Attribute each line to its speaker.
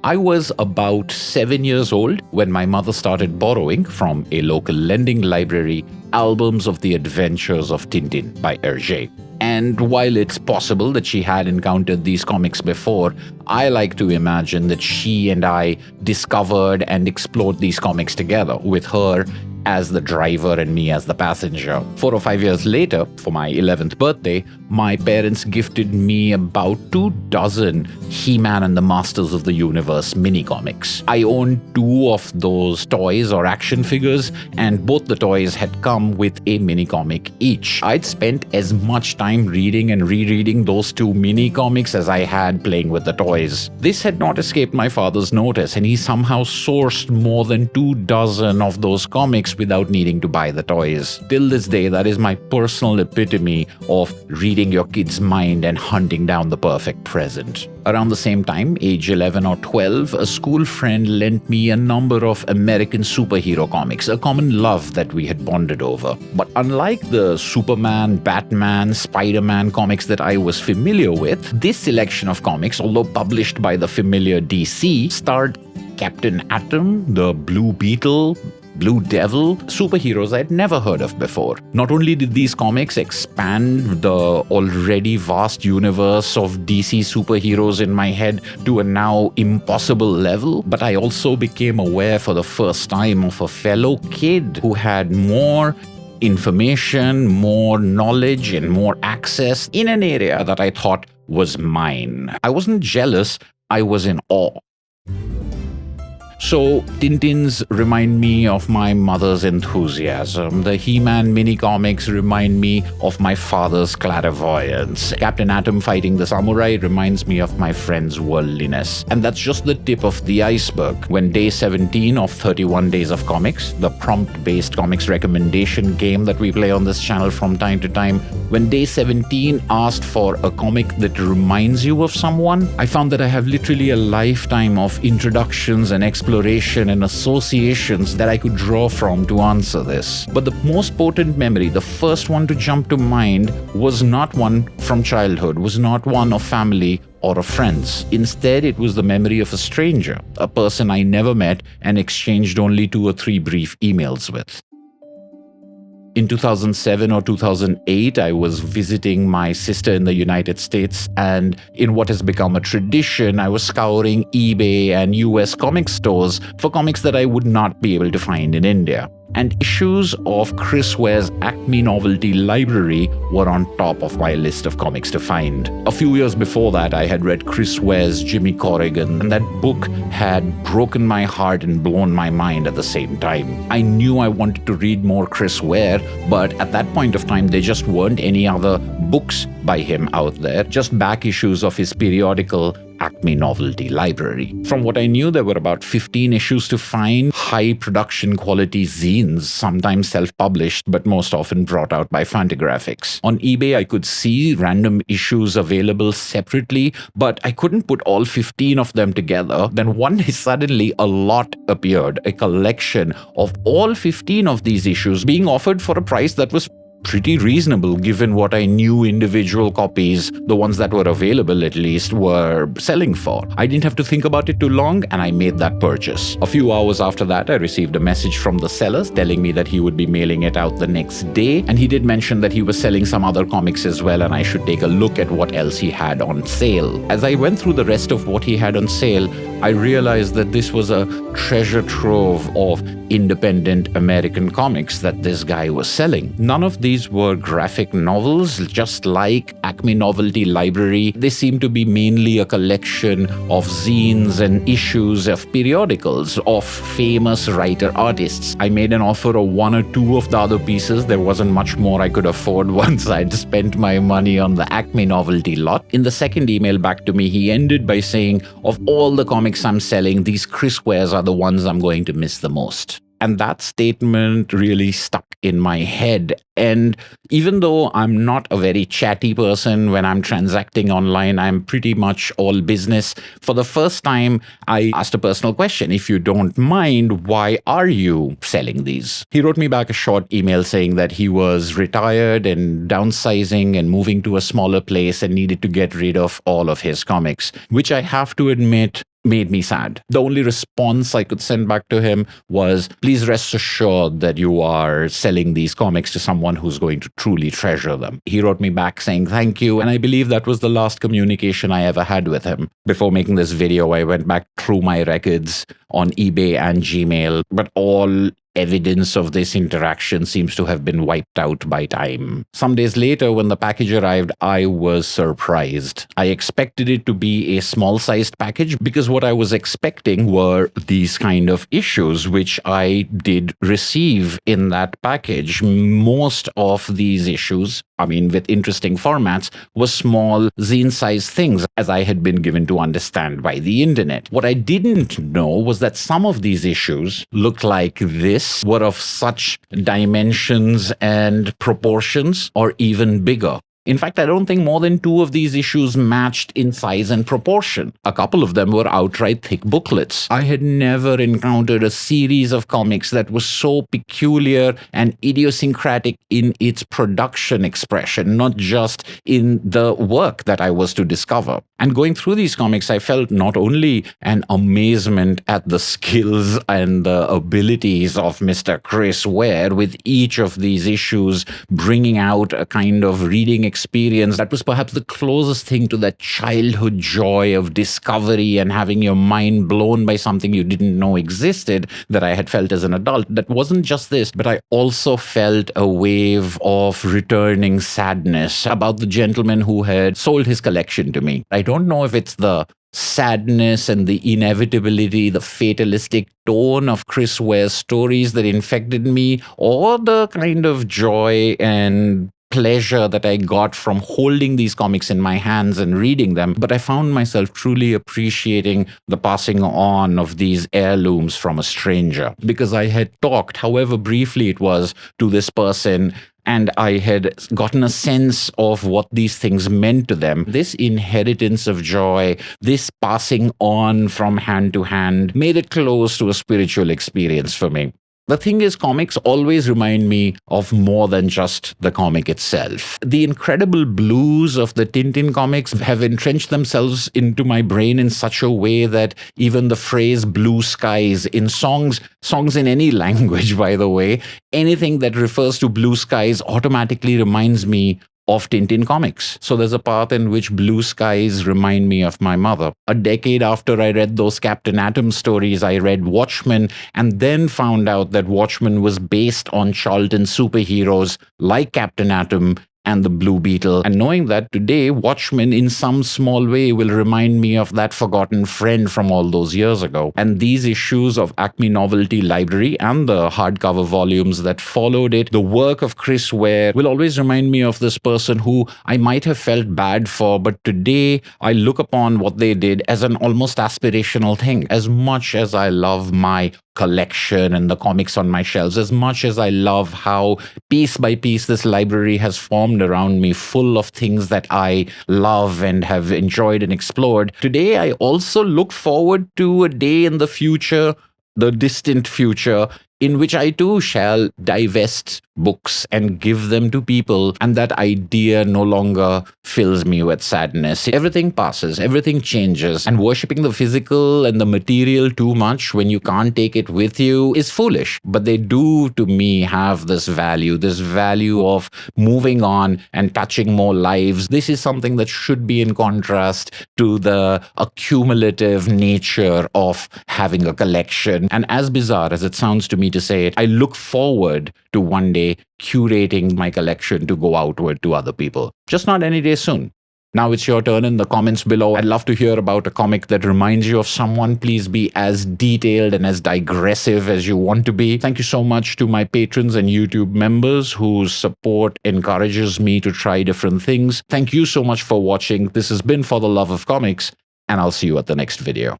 Speaker 1: I was about 7 years old when my mother started borrowing from a local lending library albums of the adventures of Tintin by Hergé. And while it's possible that she had encountered these comics before, I like to imagine that she and I discovered and explored these comics together, with her as the driver and me as the passenger. 4 or 5 years later, for my 11th birthday, my parents gifted me about 24 He-Man and the Masters of the Universe mini-comics. I owned 2 of those toys or action figures, and both the toys had come with a mini-comic each. I'd spent as much time reading and rereading those 2 mini-comics as I had playing with the toys. This had not escaped my father's notice, and he somehow sourced more than 24 of those comics without needing to buy the toys. Till this day, that is my personal epitome of reading your kid's mind and hunting down the perfect present. Around the same time, age 11 or 12, a school friend lent me a number of American superhero comics, a common love that we had bonded over. But unlike the Superman, Batman, Spider-Man comics that I was familiar with, this selection of comics, although published by the familiar DC, starred Captain Atom, the Blue Beetle, Blue Devil, superheroes I'd never heard of before. Not only did these comics expand the already vast universe of DC superheroes in my head to a now impossible level, but I also became aware for the first time of a fellow kid who had more information, more knowledge, and more access in an area that I thought was mine. I wasn't jealous, I was in awe. So, Tintins remind me of my mother's enthusiasm. The He-Man mini-comics remind me of my father's clairvoyance. Captain Atom fighting the samurai reminds me of my friend's worldliness. And that's just the tip of the iceberg. When day 17 of 31 Days of Comics, the prompt-based comics recommendation game that we play on this channel from time to time, when day 17 asked for a comic that reminds you of someone, I found that I have literally a lifetime of introductions and exploration and associations that I could draw from to answer this. But the most potent memory, the first one to jump to mind, was not one from childhood, was not one of family or of friends. Instead, it was the memory of a stranger, a person I never met and exchanged only 2 or 3 brief emails with. In 2007 or 2008, I was visiting my sister in the United States, and in what has become a tradition, I was scouring eBay and US comic stores for comics that I would not be able to find in India. And issues of Chris Ware's Acme Novelty Library were on top of my list of comics to find. A few years before that, I had read Chris Ware's Jimmy Corrigan, and that book had broken my heart and blown my mind at the same time. I knew I wanted to read more Chris Ware, but at that point of time, there just weren't any other books by him out there, just back issues of his periodical Acme Novelty Library. From what I knew, there were about 15 issues to find, high production quality zines, sometimes self-published, but most often brought out by Fantagraphics. On eBay, I could see random issues available separately, but I couldn't put all 15 of them together. Then one day, suddenly, a lot appeared, a collection of all 15 of these issues being offered for a price that was pretty reasonable given what I knew individual copies, the ones that were available at least, were selling for. I didn't have to think about it too long, and I made that purchase. A few hours after that, I received a message from the sellers telling me that he would be mailing it out the next day, and he did mention that he was selling some other comics as well, and I should take a look at what else he had on sale. As I went through the rest of what he had on sale, I realized that this was a treasure trove of independent American comics that this guy was selling. None of these were graphic novels, just like Acme Novelty Library. They seemed to be mainly a collection of zines and issues of periodicals of famous writer-artists. I made an offer of 1 or 2 of the other pieces. There wasn't much more I could afford once I'd spent my money on the Acme Novelty lot. In the second email back to me, he ended by saying, of all the comics I'm selling, these Chris Wares are the ones I'm going to miss the most. And that statement really stuck in my head. And even though I'm not a very chatty person when I'm transacting online, I'm pretty much all business. For the first time, I asked a personal question. If you don't mind, why are you selling these? He wrote me back a short email saying that he was retired and downsizing and moving to a smaller place and needed to get rid of all of his comics, which I have to admit made me sad. The only response I could send back to him was, please rest assured that you are selling these comics to someone who's going to truly treasure them. He wrote me back saying thank you, and I believe that was the last communication I ever had with him. Before making this video, I went back through my records on eBay and Gmail, but all evidence of this interaction seems to have been wiped out by time. Some days later, when the package arrived, I was surprised. I expected it to be a small-sized package because what I was expecting were these kind of issues, which I did receive in that package. Most of these issues, with interesting formats, were small zine-sized things, as I had been given to understand by the internet. What I didn't know was that some of these issues looked like this, were of such dimensions and proportions, or even bigger. In fact, I don't think more than 2 of these issues matched in size and proportion. A couple of them were outright thick booklets. I had never encountered a series of comics that was so peculiar and idiosyncratic in its production expression, not just in the work that I was to discover. And going through these comics, I felt not only an amazement at the skills and the abilities of Mr. Chris Ware, with each of these issues bringing out a kind of reading experience that was perhaps the closest thing to that childhood joy of discovery and having your mind blown by something you didn't know existed that I had felt as an adult. That wasn't just this, but I also felt a wave of returning sadness about the gentleman who had sold his collection to me. I don't know if it's the sadness and the inevitability, the fatalistic tone of Chris Ware's stories that infected me, or the kind of joy and pleasure that I got from holding these comics in my hands and reading them, but I found myself truly appreciating the passing on of these heirlooms from a stranger, because I had talked, however briefly it was, to this person, and I had gotten a sense of what these things meant to them. This inheritance of joy, this passing on from hand to hand, made it close to a spiritual experience for me. The thing is, comics always remind me of more than just the comic itself. The incredible blues of the Tintin comics have entrenched themselves into my brain in such a way that even the phrase blue skies in songs in any language, by the way, anything that refers to blue skies automatically reminds me of Tintin comics. So there's a part in which blue skies remind me of my mother. A decade after I read those Captain Atom stories, I read Watchmen, and then found out that Watchmen was based on Charlton superheroes like Captain Atom and the Blue Beetle. And knowing that today, Watchmen in some small way will remind me of that forgotten friend from all those years ago. And these issues of Acme Novelty Library and the hardcover volumes that followed it, the work of Chris Ware, will always remind me of this person who I might have felt bad for, but today I look upon what they did as an almost aspirational thing. As much as I love my collection and the comics on my shelves, as much as I love how piece by piece this library has formed around me, full of things that I love and have enjoyed and explored, today I also look forward to a day in the future, the distant future, in which I too shall divest books and give them to people, and that idea no longer fills me with sadness. Everything passes, everything changes, and worshipping the physical and the material too much when you can't take it with you is foolish. But they do, to me, have this value of moving on and touching more lives. This is something that should be in contrast to the accumulative nature of having a collection. And as bizarre as it sounds to me to say it, I look forward to one day curating my collection to go outward to other people. Just not any day soon. Now it's your turn in the comments below. I'd love to hear about a comic that reminds you of someone. Please be as detailed and as digressive as you want to be. Thank you so much to my patrons and YouTube members whose support encourages me to try different things. Thank you so much for watching. This has been For the Love of Comics, and I'll see you at the next video.